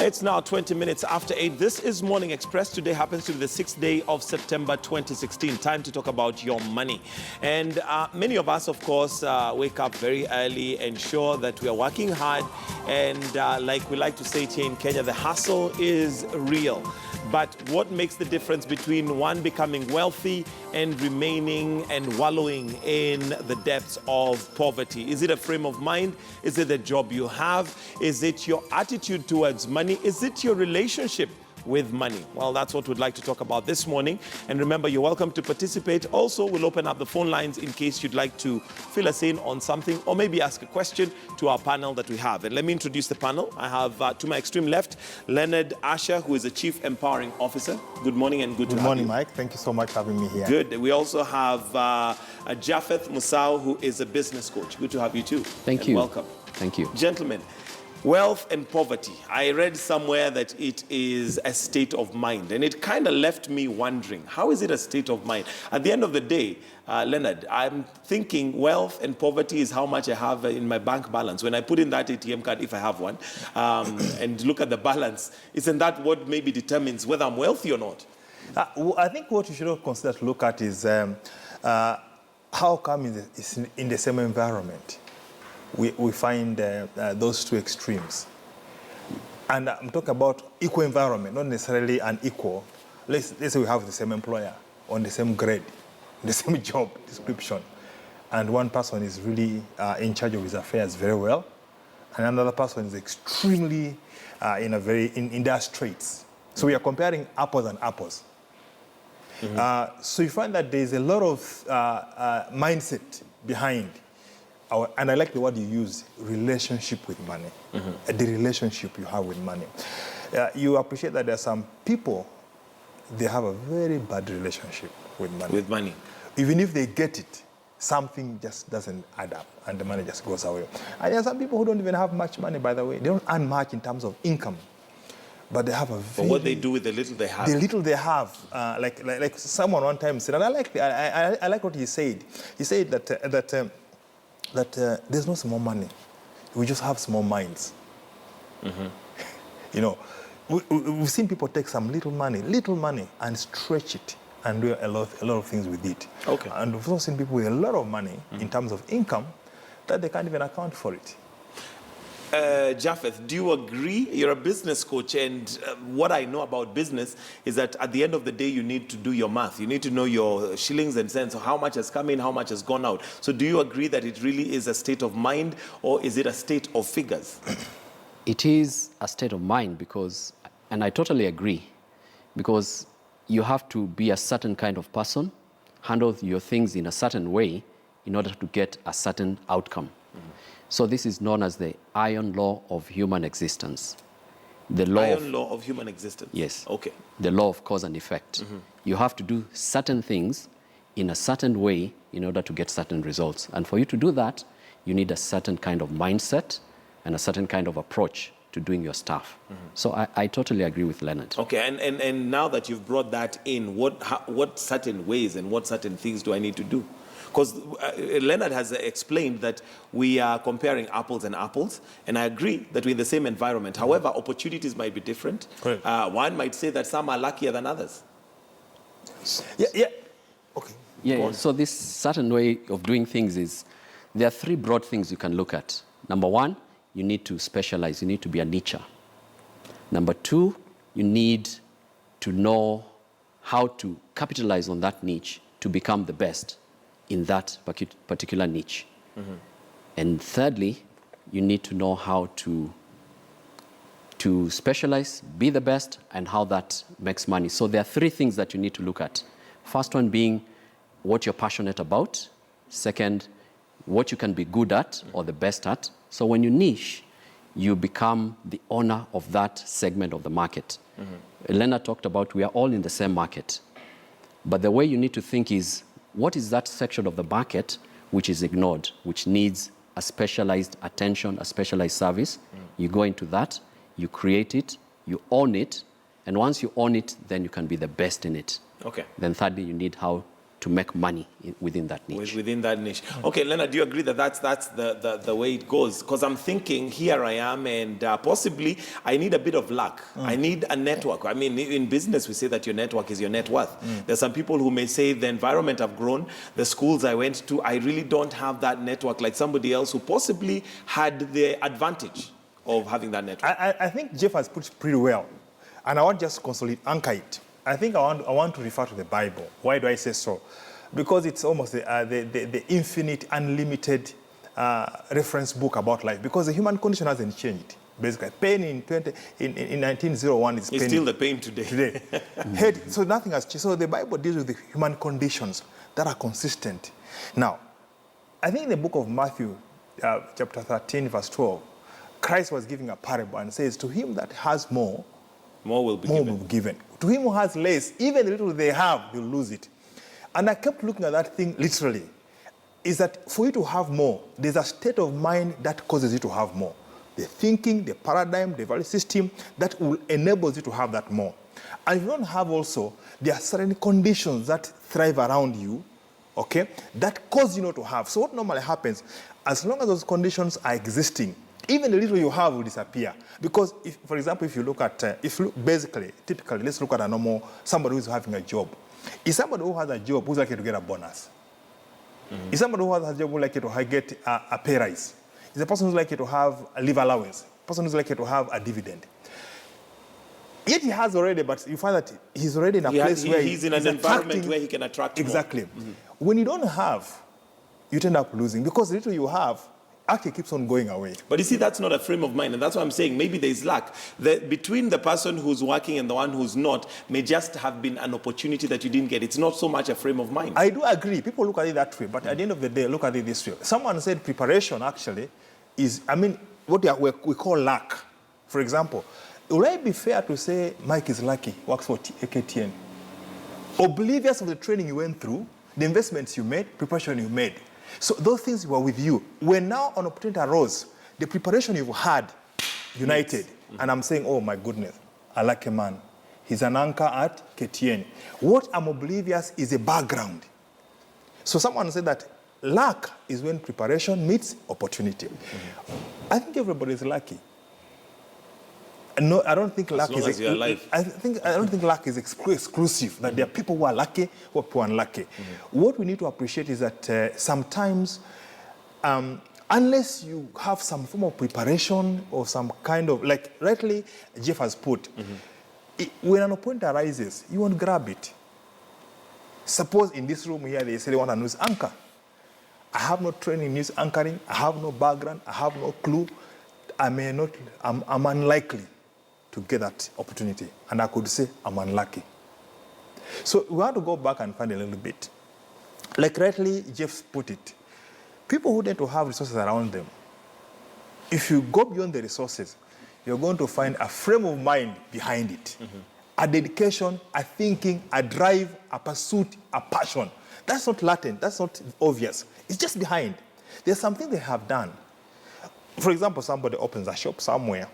It's now 20 minutes after 8. This is Morning Express. Today happens to be the 6th day of September 2016. Time to talk about your money. And many of us, of course, wake up very early, ensure that we are working hard. And like we like to say here in Kenya, the hustle is real. But what makes the difference between one becoming wealthy and remaining and wallowing in the depths of poverty? Is it a frame of mind? Is it the job you have? Is it your attitude towards money? Is it your relationship with money? Well, that's what we'd like to talk about this morning. And remember, you're welcome to participate. Also, we'll open up the phone lines in case you'd like to fill us in on something or maybe ask a question to our panel that we have. And let me introduce the panel. I have to my extreme left, Leonard Asher, who is the Chief Empowering Officer. Good morning and good to have you. Good morning, Mike. Thank you so much for having me here. Good. We also have Japheth Musau, who is a business coach. Good to have you too. Thank you. Welcome. Thank you. Gentlemen, wealth and poverty. I read somewhere that it is a state of mind, and it kind of left me wondering, how is it a state of mind? At the end of the day, Leonard, I'm thinking wealth and poverty is how much I have in my bank balance. When I put in that ATM card, if I have one, and look at the balance, isn't that what maybe determines whether I'm wealthy or not? I think what you should consider to look at is how come it's in the same environment we find those two extremes. And I'm talking about equal environment, not necessarily unequal. Let's say we have the same employer on the same grade, the same job description, and one person is really in charge of his affairs very well, and another person is extremely in their straits. So we are comparing apples and apples. Mm-hmm. So you find that there's a lot of mindset behind and I like the word you use, relationship with money, the relationship you have with money. You appreciate that there are some people, they have a very bad relationship with money. With money. Even if they get it, something just doesn't add up and the money just goes away. And there are some people who don't even have much money, by the way. They don't earn much in terms of income, but they have a very... But what they do with the little they have. The little they have. Like someone one time said, and I like what he said. He said that there's no small money. We just have small minds. Mm-hmm. You know, we've seen people take some little money, and stretch it and do a lot of things with it. Okay. And we've also seen people with a lot of money in terms of income that they can't even account for it. Japheth, do you agree? You're a business coach, and what I know about business is that at the end of the day, you need to do your math. You need to know your shillings and cents, so how much has come in, how much has gone out. So do you agree that it really is a state of mind, or is it a state of figures? It is a state of mind and I totally agree, because you have to be a certain kind of person, handle your things in a certain way in order to get a certain outcome. So this is known as the iron law of human existence. The iron law of human existence? Yes. Okay. The law of cause and effect. Mm-hmm. You have to do certain things in a certain way in order to get certain results. And for you to do that, you need a certain kind of mindset and a certain kind of approach to doing your stuff. Mm-hmm. So I totally agree with Leonard. Okay, and now that you've brought that in, what certain ways and what certain things do I need to do? Because Leonard has explained that we are comparing apples and apples, and I agree that we're in the same environment. However, opportunities might be different. One might say that some are luckier than others. Yeah. Okay. Yeah, so this certain way of doing things is, there are three broad things you can look at. Number one, you need to specialize. You need to be a nicher. Number two, you need to know how to capitalize on that niche to become the best in that particular niche. Mm-hmm. And thirdly, you need to know how to specialize, be the best, and how that makes money. So there are three things that you need to look at. First one being what you're passionate about. Second, what you can be good at or the best at. So when you niche, you become the owner of that segment of the market. Mm-hmm. Elena talked about we are all in the same market. But the way you need to think is, what is that section of the market which is ignored, which needs a specialized attention, a specialized service? You go into that, you create it, you own it, and once you own it, then you can be the best in it. Okay. Then thirdly, you need how to make money within that niche. Within that niche. Okay, Leonard, do you agree that that's the way it goes? Because I'm thinking, here I am, and possibly I need a bit of luck. I need a network. I mean, in business, we say that your network is your net worth. There's some people who may say the environment I've grown, the schools I went to, I really don't have that network like somebody else who possibly had the advantage of having that network. I think Jeff has put it pretty well. And I want just to consolidate, anchor it. I think I want to refer to the Bible. Why do I say so? Because it's almost the infinite, unlimited reference book about life. Because the human condition hasn't changed. Basically, pain in 1901 is pain. It's still the pain today. Hate, so nothing has changed. So the Bible deals with the human conditions that are consistent. Now, I think in the book of Matthew, chapter 13, verse 12, Christ was giving a parable and says, to him that has more will be given. To him who has less, even the little they have, they'll lose it. And I kept looking at that thing literally. Is that for you to have more, there's a state of mind that causes you to have more. The thinking, the paradigm, the value system that will enable you to have that more. And if you don't have also, there are certain conditions that thrive around you, okay, that cause you not to have. So what normally happens, as long as those conditions are existing, even the little you have will disappear. Because, if, for example, if you look at, typically, let's look at a normal, somebody who's having a job. Is somebody who has a job who's likely to get a bonus? Is somebody who has a job who's likely to get a pay rise? Is a person who's likely to have a leave allowance? A person who's likely to have a dividend? Yet he has already, but you find that he's already in a place where he's in an environment where he can attract exactly. more. When you don't have, you end up losing because the little you have actually keeps on going away. But you see, that's not a frame of mind, and that's why I'm saying maybe there's luck. Between the person who's working and the one who's not may just have been an opportunity that you didn't get. It's not so much a frame of mind. I do agree. People look at it that way, but at the end of the day, look at it this way. Someone said preparation actually is, what we call luck. For example, would it be fair to say Mike is lucky, works for AKTN, oblivious of the training you went through, the investments you made, preparation you made? So those things were with you. When now an opportunity arose, the preparation you've had united. And I'm saying, oh my goodness, I like a man. He's an anchor at KTN. What I'm oblivious is a background. So someone said that luck is when preparation meets opportunity. I think everybody is lucky. No, I don't think luck is. I don't think luck is exclusive. That there are people who are lucky, who are unlucky. What we need to appreciate is that sometimes, unless you have some form of preparation or some kind of, like rightly Jeff has put, when an opponent arises, you want to grab it. Suppose in this room here they say they want a news anchor. I have no training in news anchoring. I have no background. I have no clue. I'm unlikely to get that opportunity. And I could say, I'm unlucky. So we have to go back and find a little bit. Like rightly Jeff put it, people who tend to have resources around them, if you go beyond the resources, you're going to find a frame of mind behind it. A dedication, a thinking, a drive, a pursuit, a passion. That's not latent, that's not obvious. It's just behind. There's something they have done. For example, somebody opens a shop somewhere,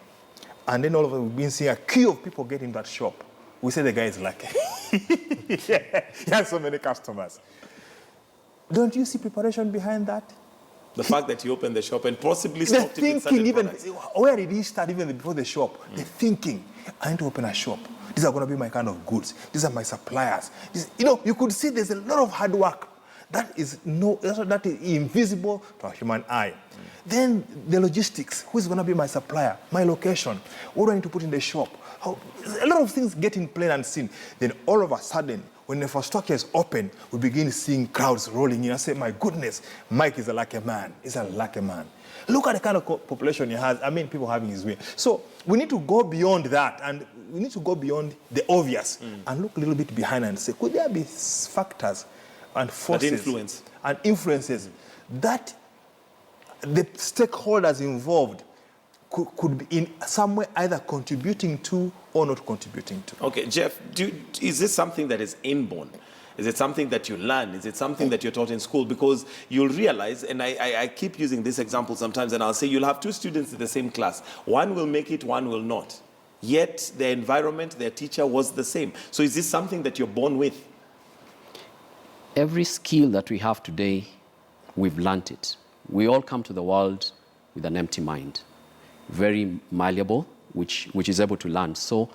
and then all of a sudden we've been seeing a queue of people getting that shop. We say the guy is lucky. He has so many customers. Don't you see preparation behind that? The fact that he opened the shop and possibly stocked it with certain products. Where did he start even before the shop? The thinking, I need to open a shop. These are going to be my kind of goods. These are my suppliers. You could see there's a lot of hard work. That is invisible to a human eye. Then the logistics. Who's going to be my supplier? My location. What do I need to put in the shop? A lot of things get in plain and seen. Then all of a sudden, when the infrastructure is open, we begin seeing crowds rolling in. I say, my goodness, Mike is a lucky man. He's a lucky man. Look at the kind of population he has. People having his way. So we need to go beyond that, and we need to go beyond the obvious and look a little bit behind and say, could there be factors and forces and influences that the stakeholders involved could be in some way either contributing to or not contributing to? Okay, Jeff, is this something that is inborn? Is it something that you learn? Is it something that you're taught in school? Because you'll realize, and I keep using this example sometimes, and I'll say you'll have two students in the same class. One will make it, one will not. Yet their environment, their teacher was the same. So is this something that you're born with? Every skill that we have today, we've learnt it. We all come to the world with an empty mind, very malleable, which is able to learn. So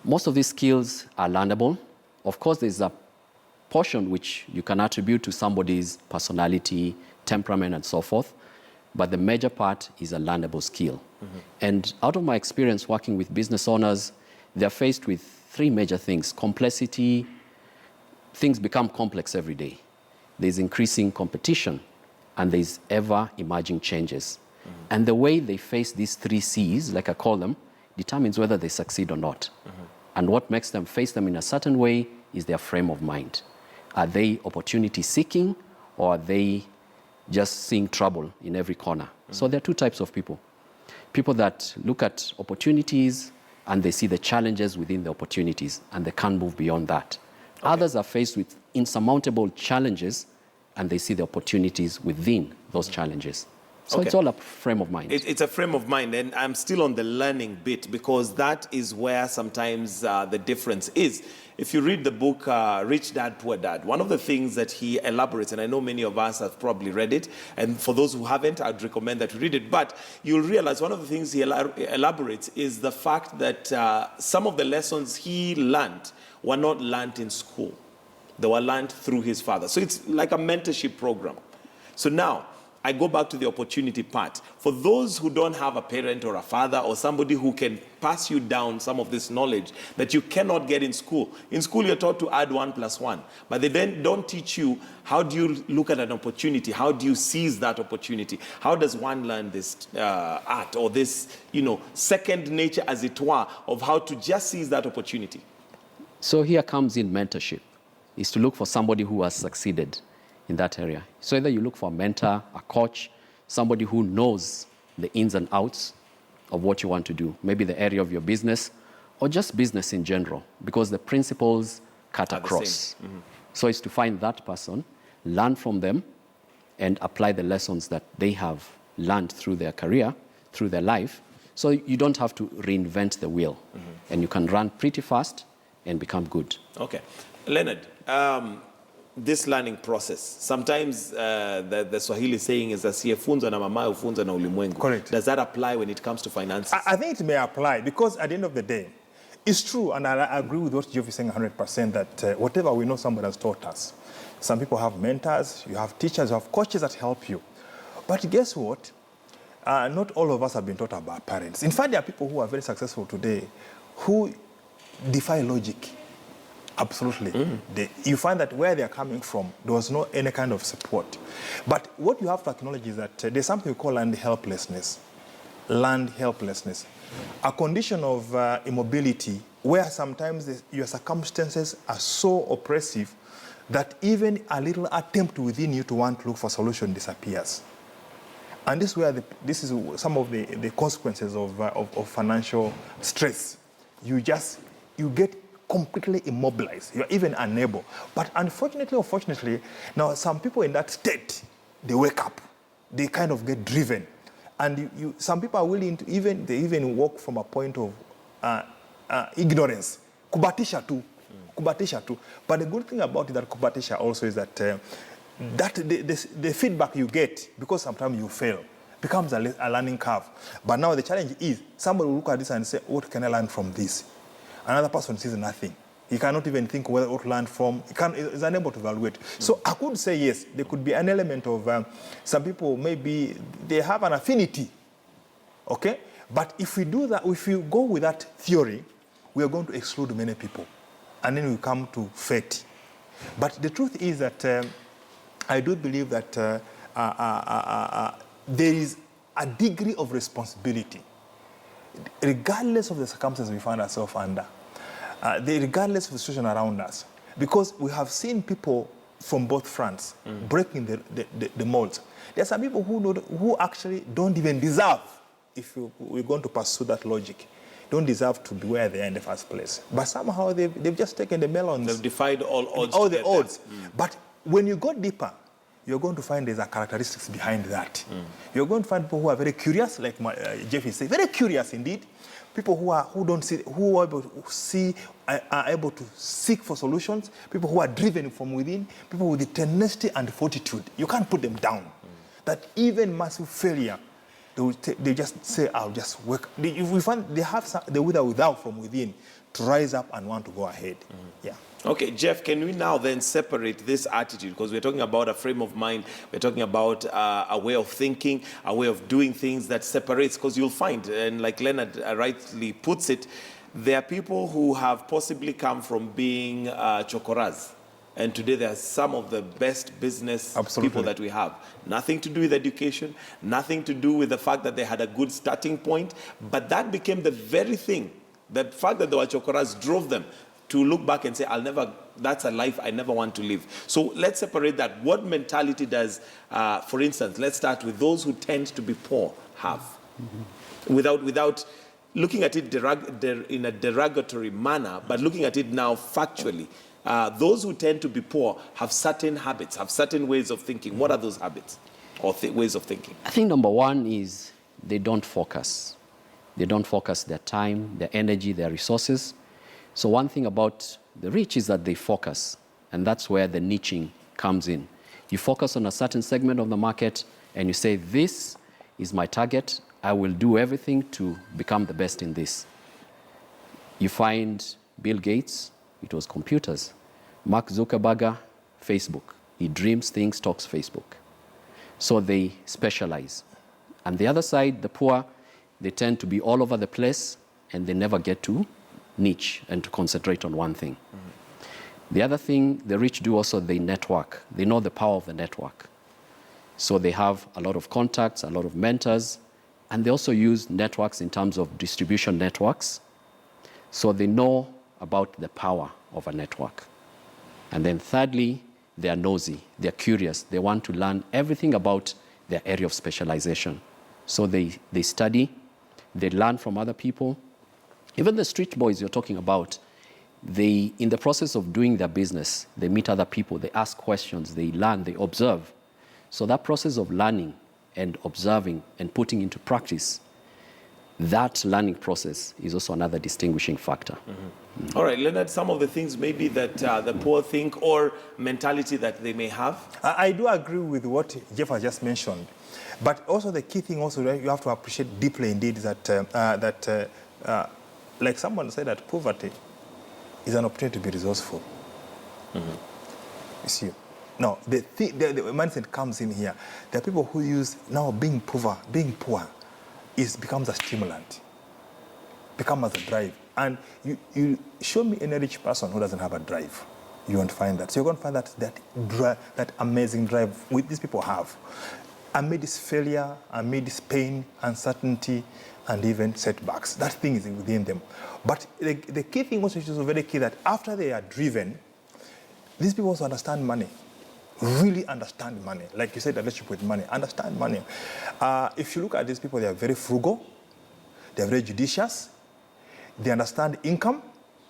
most of these skills are learnable. Of course, there's a portion which you can attribute to somebody's personality, temperament, and so forth. But the major part is a learnable skill. And out of my experience working with business owners, they're faced with three major things. Complexity, things become complex every day. There's increasing competition, and there's ever-emerging changes. And the way they face these three C's, like I call them, determines whether they succeed or not. And what makes them face them in a certain way is their frame of mind. Are they opportunity-seeking, or are they just seeing trouble in every corner? So there are two types of people. People that look at opportunities and they see the challenges within the opportunities and they can't move beyond that. Okay. Others are faced with insurmountable challenges and they see the opportunities within those challenges. So it's all a frame of mind. It's a frame of mind, and I'm still on the learning bit because that is where sometimes the difference is. If you read the book Rich Dad, Poor Dad, one of the things that he elaborates, and I know many of us have probably read it, and for those who haven't, I'd recommend that you read it, but you'll realize one of the things he elaborates is the fact that some of the lessons he learned were not learned in school. They were learned through his father. So it's like a mentorship program. So now, I go back to the opportunity part. For those who don't have a parent or a father or somebody who can pass you down some of this knowledge that you cannot get in school. In school, you're taught to add 1 + 1, but they then don't teach you how do you look at an opportunity? How do you seize that opportunity? How does one learn this art or this, second nature, as it were, of how to just seize that opportunity? So here comes in mentorship, is to look for somebody who has succeeded in that area. So either you look for a mentor, a coach, somebody who knows the ins and outs of what you want to do, maybe the area of your business or just business in general, because the principles cut across. So it's to find that person, learn from them, and apply the lessons that they have learned through their career, through their life, so you don't have to reinvent the wheel, and you can run pretty fast and become good. Okay. Leonard, this learning process, sometimes the Swahili saying is asiyefunzwa na mamaye hufunzwa na ulimwengu. Correct. Does that apply when it comes to finances? I think it may apply because at the end of the day, it's true, and I agree with what Geoff is saying 100%, that whatever we know, somebody has taught us. Some people have mentors, you have teachers, you have coaches that help you. But guess what? Not all of us have been taught about parents. In fact, there are people who are very successful today who defy logic. Absolutely. You find that where they're coming from, there was no any kind of support. But what you have to acknowledge is that there's something we call learned helplessness. Learned helplessness. A condition of immobility where sometimes your circumstances are so oppressive that even a little attempt within you to want to look for a solution disappears. And this is some of the consequences of financial stress. You get completely immobilized. You're even unable. But unfortunately or fortunately, now some people in that state, they wake up. They kind of get driven. And some people are willing to even walk from a point of ignorance. Kubatisha too. Kubatisha too. But the good thing about that kubatisha also is that the feedback you get, because sometimes you fail, becomes a learning curve. But now the challenge is somebody will look at this and say, what can I learn from this? Another person sees nothing. He cannot even think whether what to learn from. He's unable to evaluate. So I could say yes, there could be an element of some people maybe they have an affinity, okay? But if we do that, if we go with that theory, we are going to exclude many people, and then we come to fate. But the truth is that I do believe that there is a degree of responsibility, regardless of the circumstances we find ourselves under, regardless of the situation around us, because we have seen people from both fronts breaking the molds. There are some people who actually don't even deserve, if we're going to pursue that logic, don't deserve to be where they are in the first place. But somehow they've just taken the melons. They've defied all odds. All the odds. But when you go deeper, you're going to find there's a characteristics behind that. You're going to find people who are very curious, like Jeff is saying, very curious indeed. People who don't see, who are able to see, are able to seek for solutions. People who are driven from within. People with the tenacity and fortitude. You can't put them down. That even massive failure, they just say, "I'll just work." We find they have the without from within to rise up and want to go ahead. Yeah. Okay, Jeff, can we now then separate this attitude? Because we're talking about a frame of mind, we're talking about a way of thinking, a way of doing things that separates, because you'll find, and like Leonard rightly puts it, there are people who have possibly come from being chokoras. And today there are some of the best business people that we have. Nothing to do with education, nothing to do with the fact that they had a good starting point, but that became the very thing. The fact that they were chokoras drove them to look back and say, that's a life I never want to live. So let's separate that. What mentality does, for instance, let's start with those who tend to be poor have? Without looking at it in a derogatory manner, but looking at it now factually. Those who tend to be poor have certain habits, have certain ways of thinking. What are those habits or ways of thinking? I think number one is they don't focus. They don't focus their time, their energy, their resources. So one thing about the rich is that they focus, and that's where the niching comes in. You focus on a certain segment of the market, and you say, this is my target. I will do everything to become the best in this. You find Bill Gates, it was computers. Mark Zuckerberg, Facebook. He dreams things, talks Facebook. So they specialize. And the other side, the poor, they tend to be all over the place, and they never get to niche and to concentrate on one thing. The other thing the rich do also, they network. They know the power of the network. So they have a lot of contacts, a lot of mentors, and they also use networks in terms of distribution networks. So they know about the power of a network. And then thirdly, they are nosy, they're curious. They want to learn everything about their area of specialization. So they study, they learn from other people. Even the street boys you're talking about, they, in the process of doing their business, they meet other people, they ask questions, they learn, they observe. So that process of learning and observing and putting into practice, that learning process is also another distinguishing factor. All right, Leonard, some of the things maybe that the poor think or mentality that they may have? I do agree with what Jeff has just mentioned. But also the key thing also that you have to appreciate deeply indeed is that like someone said, that poverty is an opportunity to be resourceful. You see, now the mindset comes in here. There are people who use now being poor becomes a stimulant, becomes a drive. And you show me any rich person who doesn't have a drive, you won't find that. So you're going to find that amazing drive these people have. Amid this failure, amid this pain, uncertainty, and even setbacks. That thing is within them. But the key thing also is very key that after they are driven, these people also understand money. Really understand money. Like you said, the relationship with money. Understand money. If you look at these people, they are very frugal. They are very judicious. They understand income,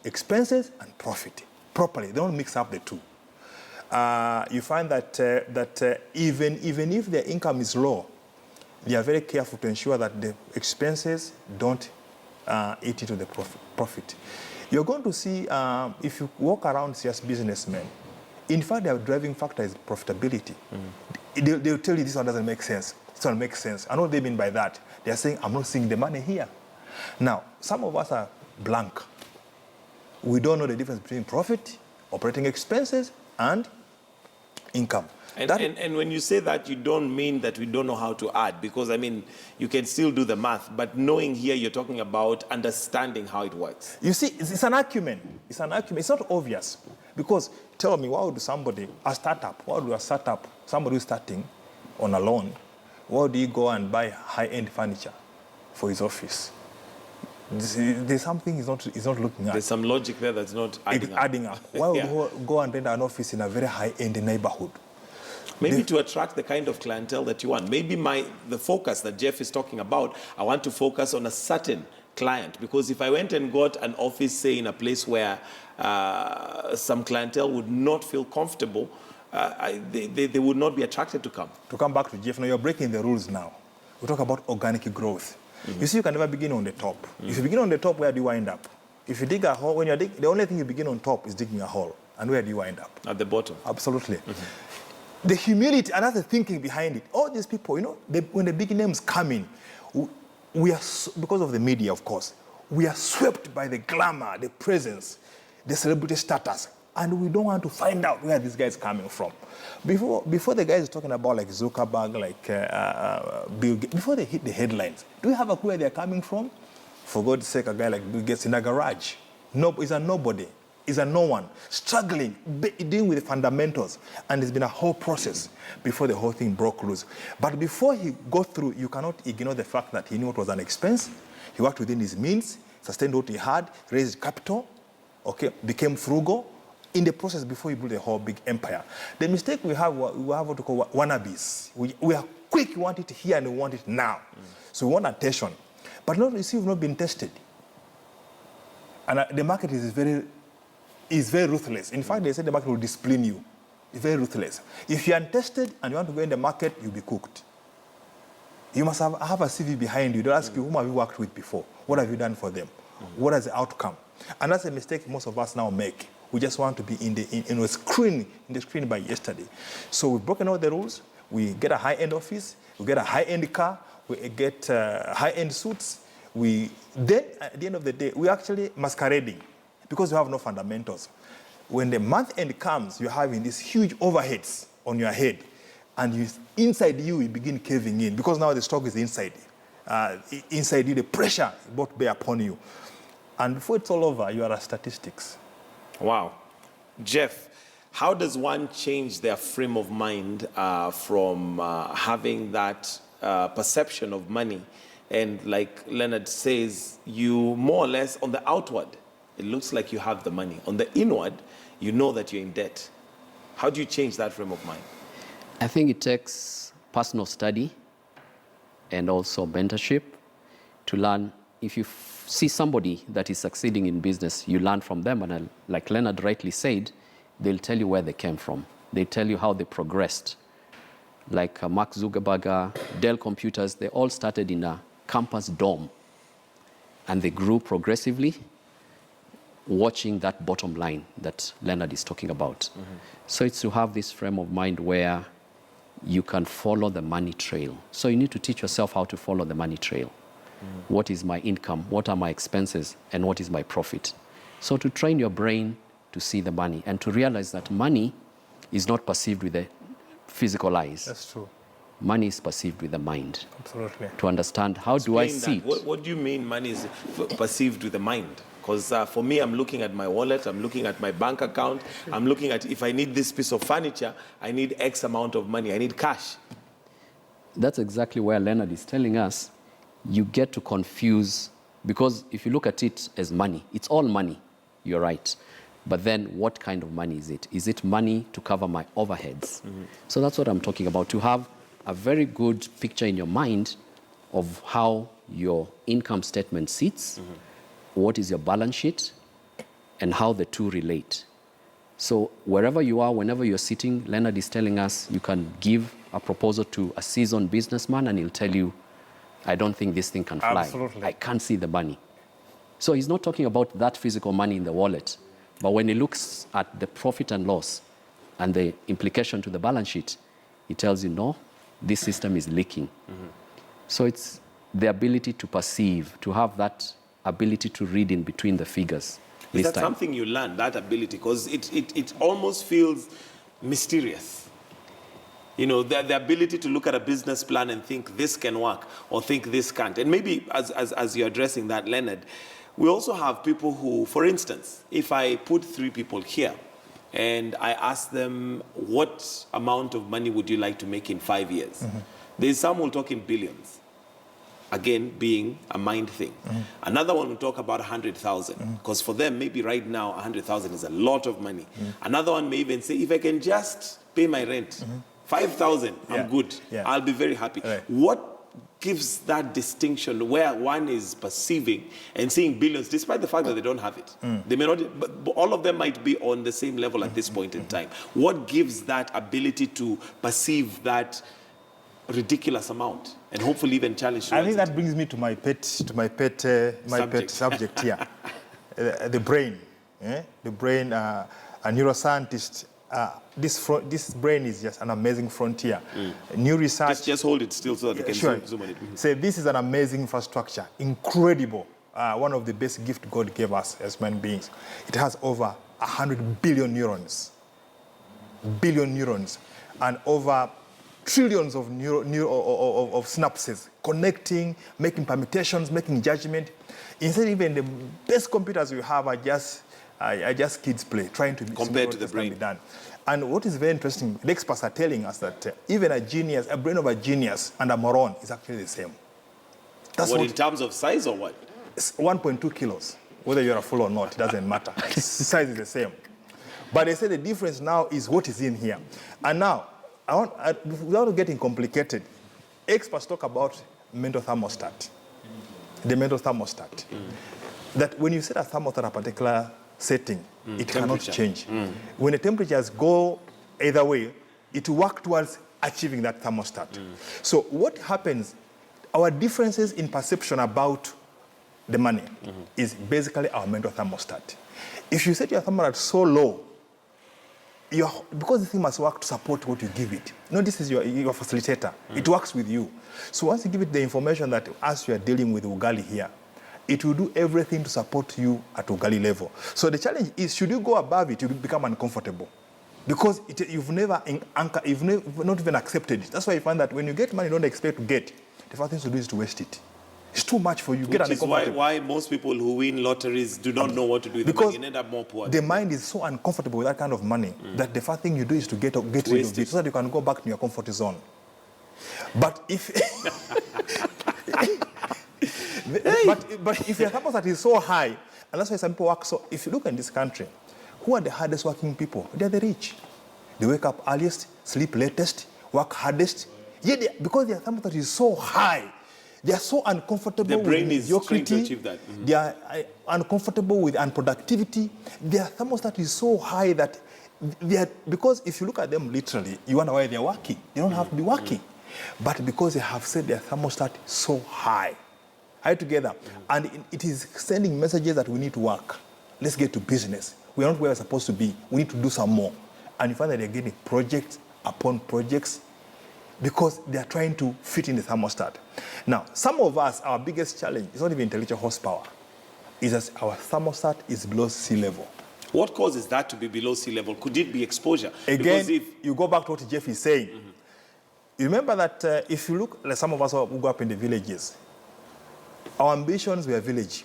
expenses, and profit properly. They don't mix up the two. You find that even if their income is low, they are very careful to ensure that the expenses don't eat into the profit. You're going to see, if you walk around just businessmen, in fact, their driving factor is profitability. They'll tell you this one doesn't make sense. This one makes sense. I know what they mean by that. They're saying, I'm not seeing the money here. Now, some of us are blank. We don't know the difference between profit, operating expenses, and income. And when you say that, you don't mean that we don't know how to add, because, I mean, you can still do the math, but knowing here, you're talking about understanding how it works. You see, it's an acumen. It's an acumen. It's not obvious. Because tell me, why would somebody, a startup, somebody who's starting on a loan, why do you go and buy high-end furniture for his office? There's something he's not looking at. There's some logic there that's not adding up. Why would you go and rent an office in a very high-end neighborhood? Maybe to attract the kind of clientele that you want. Maybe the focus that Jeff is talking about, I want to focus on a certain client. Because if I went and got an office, say, in a place where some clientele would not feel comfortable, they would not be attracted to come. To come back to Jeff, now you're breaking the rules now. We talk about organic growth. You see, you can never begin on the top. If you begin on the top, where do you wind up? If you dig a hole, when you're digging, the only thing you begin on top is digging a hole. And where do you wind up? At the bottom. Absolutely. The humility, and that's the thinking behind it. All these people, you know, when the big names come in, we are, because of the media, of course, we are swept by the glamour, the presence, the celebrity status, and we don't want to find out where this guy is coming from. Before the guys talking about like Zuckerberg, like Bill Gates, before they hit the headlines, do we have a clue where they're coming from? For God's sake, a guy like Bill Gates in a garage. No, he's a nobody. He's a no one, struggling, dealing with the fundamentals. And it's been a whole process before the whole thing broke loose. But before he got through, you cannot ignore the fact that he knew it was an expense. He worked within his means, sustained what he had, raised capital, okay, became frugal. In the process, before he built a whole big empire. The mistake we have what we call wannabes. We are quick, we want it here and we want it now. So we want attention. But not, you see, we've not been tested. And the market is very ruthless. In fact, they say the market will discipline you. It's very ruthless. If you're untested and you want to go in the market, you'll be cooked. You must have a CV behind you. They'll ask you, whom have you worked with before? What have you done for them? What is the outcome? And that's a mistake most of us now make. We just want to be in the screen by yesterday. So we've broken all the rules. We get a high-end office. We get a high-end car. We get high-end suits. Then, at the end of the day, we're actually masquerading because we have no fundamentals. When the month end comes, you're having these huge overheads on your head. And inside you begin caving in because now the stock is inside. Inside you, the pressure is brought bear upon you. And before it's all over, you are a statistics. Wow. Jeff, how does one change their frame of mind from having that perception of money? And like Leonard says, you more or less, on the outward, it looks like you have the money. On the inward, you know that you're in debt. How do you change that frame of mind? I think it takes personal study and also mentorship to learn. If you see somebody that is succeeding in business, you learn from them. And like Leonard rightly said, they'll tell you where they came from. They tell you how they progressed. Like Mark Zuckerberg, Dell Computers, they all started in a campus dorm. And they grew progressively, watching that bottom line that Leonard is talking about. So it's to have this frame of mind where you can follow the money trail. So you need to teach yourself how to follow the money trail. What is my income? What are my expenses? And what is my profit? So to train your brain to see the money and to realize that money is not perceived with the physical eyes. That's true. Money is perceived with the mind. Absolutely. To understand how do I see it. What do you mean money is perceived with the mind? Because for me, I'm looking at my wallet, I'm looking at my bank account, I'm looking at if I need this piece of furniture, I need X amount of money, I need cash. That's exactly where Leonard is telling us you get to confuse, because if you look at it as money, it's all money, you're right. But then what kind of money is it? Is it money to cover my overheads? So that's what I'm talking about, to have a very good picture in your mind of how your income statement sits, what is your balance sheet, and how the two relate. So wherever you are, whenever you're sitting, Leonard is telling us you can give a proposal to a seasoned businessman and he'll tell you, I don't think this thing can fly. Absolutely. I can't see the money. So he's not talking about that physical money in the wallet, but when he looks at the profit and loss and the implication to the balance sheet, he tells you, no, this system is leaking. So it's the ability to perceive, to have that ability to read in between the figures. Is that something you learn, that ability? Because it almost feels mysterious. You know, the ability to look at a business plan and think this can work or think this can't. And maybe as you're addressing that, Leonard, we also have people who, for instance, if I put 3 people here and I ask them, what amount of money would you like to make in 5 years? There's some who will talk in billions. Again, being a mind thing. Another one will talk about 100,000, because for them, maybe right now, 100,000 is a lot of money. Another one may even say, if I can just pay my rent, 5,000, I'm good. I'll be very happy. Right. What gives that distinction where one is perceiving and seeing billions, despite the fact that they don't have it? They may not, but all of them might be on the same level at this point in time. What gives that ability to perceive that ridiculous amount and hopefully even challenge? I think that brings me to my pet subject here, the brain. The brain. A neuroscientist. This brain is just an amazing frontier. New research. Just hold it still so that you can zoom on it. Say this is an amazing infrastructure, incredible. One of the best gifts God gave us as human beings. It has over 100 billion neurons, and over trillions of synapses connecting, making permutations, making judgment. Instead, even the best computers we have are just kids' play, trying to compared to the brain. Be done. And what is very interesting, the experts are telling us that even a brain of a genius and a moron is actually the same. That's what in terms of size or what? 1.2 kilos. Whether you're a fool or not, it doesn't matter. Size is the same. But they say the difference now is what is in here. And now, without getting complicated, experts talk about mental thermostat. The mental thermostat. That when you set a thermostat at a particular setting, it cannot change. When the temperatures go either way, it will work towards achieving that thermostat. So what happens, our differences in perception about the money is basically our mental thermostat. If you set your thermostat so low, because the thing must work to support what you give it. No, this is your facilitator. It works with you. So once you give it the information that as you are dealing with ugali here, it will do everything to support you at ugali level. So the challenge is, should you go above it, you become uncomfortable. Because you've never not even accepted it. That's why you find that when you get money you don't expect to get, the first thing to do is to waste it. It's too much for you. Which is why most people who win lotteries do not know what to do with the money and end up more poor. The mind is so uncomfortable with that kind of money that the first thing you do is to get rid of it so that you can go back to your comfort zone. But if but if your thermostat is so high, and that's why some people work so. If you look in this country, who are the hardest working people? They're the rich. They wake up earliest, sleep latest, work hardest. Yet because their thermostat is so high, they are so uncomfortable with mediocrity. They are uncomfortable with unproductivity. Their thermostat is so high that because if you look at them literally, you wonder why they're working. They don't have to be working. But because they have set their thermostat so high together, and it is sending messages that we need to work. Let's get to business. We are not where we're supposed to be. We need to do some more. And you find that they're getting projects upon projects because they are trying to fit in the thermostat. Now, some of us, our biggest challenge is not even intellectual horsepower. It's that our thermostat is below sea level. What causes that to be below sea level? Could it be exposure? Again, you go back to what Jeff is saying. You remember that if you look, like some of us who grew up in the villages, our ambitions were village.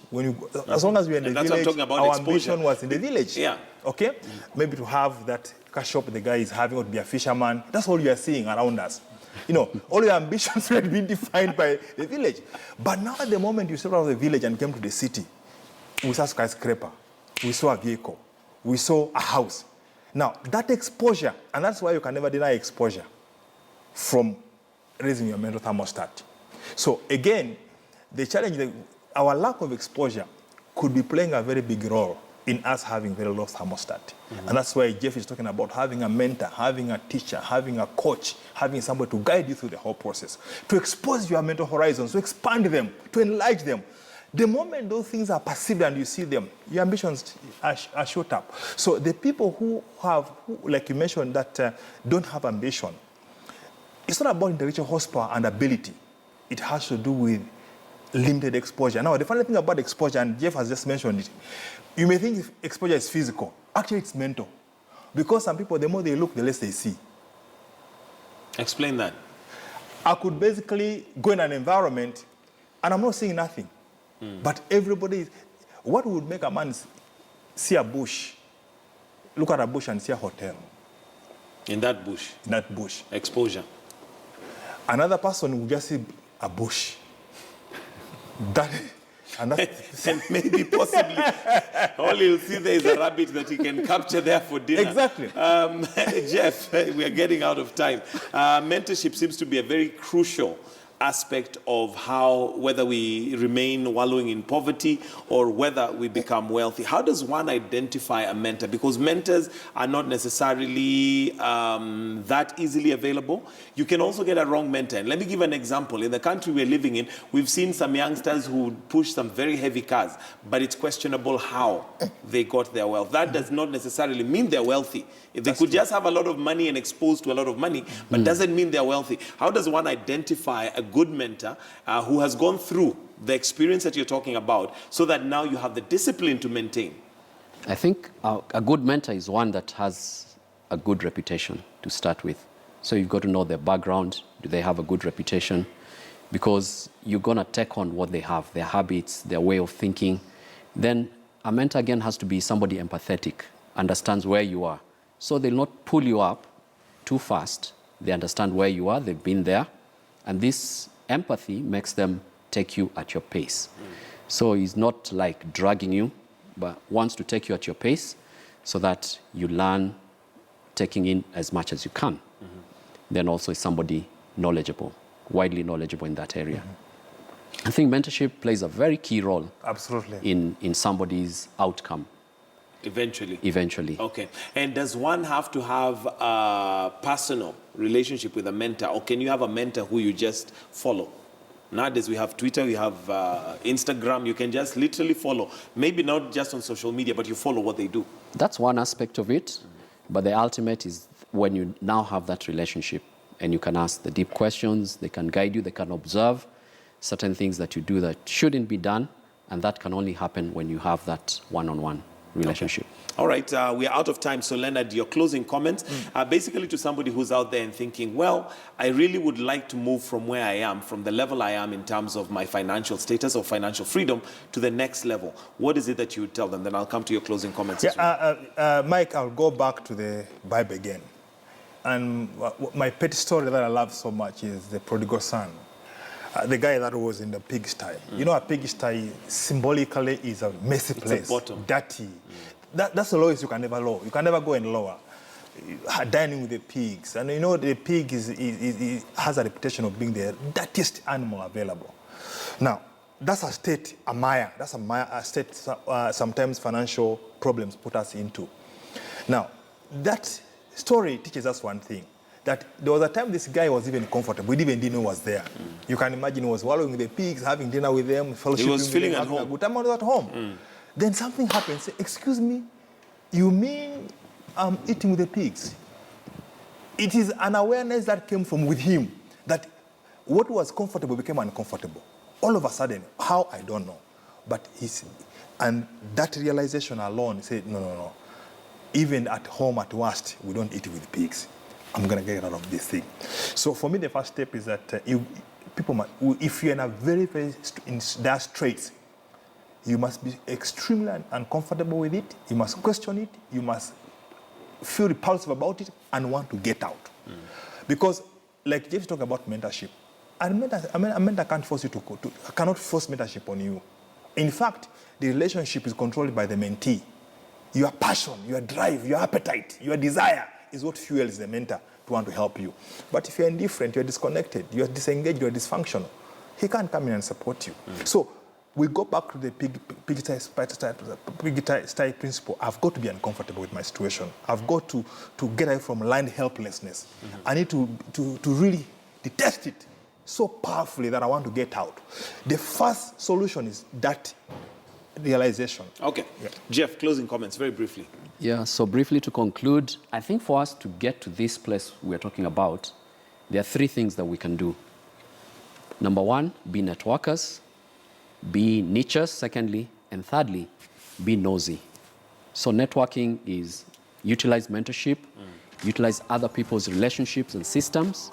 As long as we were in the village, our ambition was in the village. Yeah. Okay? Maybe to have that cash shop the guy is having, or to be a fisherman. That's all you are seeing around us. You know, all your ambitions were being defined by the village. But now at the moment you stepped out of the village and came to the city, we saw a skyscraper, we saw a vehicle, we saw a house. Now, that exposure, and that's why you can never deny exposure from raising your mental thermostat. So again, the challenge is our lack of exposure could be playing a very big role in us having very low thermostat. And that's why Jeff is talking about having a mentor, having a teacher, having a coach, having somebody to guide you through the whole process, to expose your mental horizons, to expand them, to enlarge them. The moment those things are perceived and you see them, your ambitions are shot up. So the people who like you mentioned, that don't have ambition, it's not about intellectual horsepower and ability. It has to do with limited exposure. Now, the funny thing about exposure, and Jeff has just mentioned it, you may think exposure is physical. Actually, it's mental. Because some people, the more they look, the less they see. Explain that. I could basically go in an environment, and I'm not seeing nothing. But everybody, what would make a man see a bush, look at a bush and see a hotel? In that bush? In that bush. Exposure. Another person would just see a bush. And maybe possibly all he'll see there is a rabbit that he can capture there for dinner. Exactly. Jeff, we are getting out of time. Mentorship seems to be a very crucial aspect of how, whether we remain wallowing in poverty or whether we become wealthy. How does one identify a mentor? Because mentors are not necessarily that easily available. You can also get a wrong mentor. And let me give an example. In the country we're living in, we've seen some youngsters who push some very heavy cars, but it's questionable how they got their wealth. That does not necessarily mean they're wealthy. If they could just have a lot of money and exposed to a lot of money, but doesn't mean they're wealthy. How does one identify a good mentor who has gone through the experience that you're talking about, so that now you have the discipline to maintain? I think a good mentor is one that has a good reputation to start with. So you've got to know their background. Do they have a good reputation? Because you're going to take on what they have, their habits, their way of thinking. Then a mentor again has to be somebody empathetic, understands where you are. So they'll not pull you up too fast. They understand where you are, they've been there. And this empathy makes them take you at your pace. So he's not like dragging you, but wants to take you at your pace so that you learn taking in as much as you can. Then also is somebody knowledgeable, widely knowledgeable in that area. I think mentorship plays a very key role. Absolutely. In somebody's outcome. Eventually. Okay. And does one have to have a personal relationship with a mentor, or can you have a mentor who you just follow? Nowadays we have Twitter, we have Instagram. You can just literally follow. Maybe not just on social media, but you follow what they do. That's one aspect of it. But the ultimate is when you now have that relationship and you can ask the deep questions, they can guide you, they can observe certain things that you do that shouldn't be done. And that can only happen when you have that one-on-one relationship. Okay. All right, we are out of time. So Leonard, your closing comments, basically to somebody who's out there and thinking, well, I really would like to move from where I am, from the level I am in terms of my financial status or financial freedom, to the next level. What is it that you would tell them? Then I'll come to your closing comments. Mike, I'll go back to the Bible again. And my pet story that I love so much is the prodigal son. The guy that was in the pigsty. You know, a pigsty symbolically is a messy place, dirty. That's the lowest you can never lower. You can never go and lower. Dining with the pigs. And you know, the pig has a reputation of being the dirtiest animal available. Now, that's a state, a mire. That's a state sometimes financial problems put us into. Now, that story teaches us one thing. That there was a time this guy was even comfortable. We didn't even know was there. You can imagine he was wallowing with the pigs, having dinner with them, fellowshipping he was feeling with them, at home. A good time. He was at home. Then something happens. Say, excuse me, you mean I'm eating with the pigs? It is an awareness that came from with him, that what was comfortable became uncomfortable. All of a sudden, how, I don't know. But and that realization alone, he said, no. Even at home, at worst, we don't eat with pigs. I'm going to get out of this thing. So for me, the first step is that if you're in a very, very dire straits, you must be extremely uncomfortable with it. You must question it. You must feel repulsive about it and want to get out. Because, like Jeff talked about mentorship, a mentor can't force you cannot force mentorship on you. In fact, the relationship is controlled by the mentee. Your passion, your drive, your appetite, your desire is what fuels the mentor to want to help you. But if you're indifferent, you're disconnected, you're disengaged, you're dysfunctional, he can't come in and support you. So we go back to the pig-style principle. I've got to be uncomfortable with my situation. I've got to get away from blind helplessness. I need to really detest it so powerfully that I want to get out. The first solution is that realization. Okay. Yeah. Jeff, closing comments, very briefly. Yeah, so briefly to conclude, I think for us to get to this place we're talking about, there are three things that we can do. Number one, be networkers, be nichers, secondly, and thirdly, be nosy. So networking is utilize mentorship, utilize other people's relationships and systems,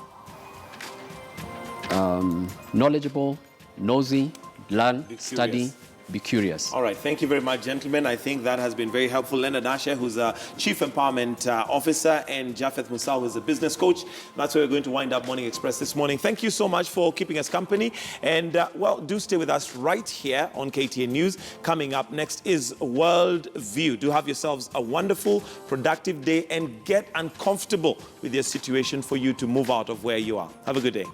knowledgeable, nosy, learn, study, be curious. All right, thank you very much, gentlemen. I think that has been very helpful. Leonard Ashe, who's a Chief Empowerment Officer, and Japheth Musa, who's a business coach. That's where we're going to wind up Morning Express this morning. Thank you so much for keeping us company. And, well, do stay with us right here on KTN News. Coming up next is World View. Do have yourselves a wonderful, productive day and get uncomfortable with your situation for you to move out of where you are. Have a good day.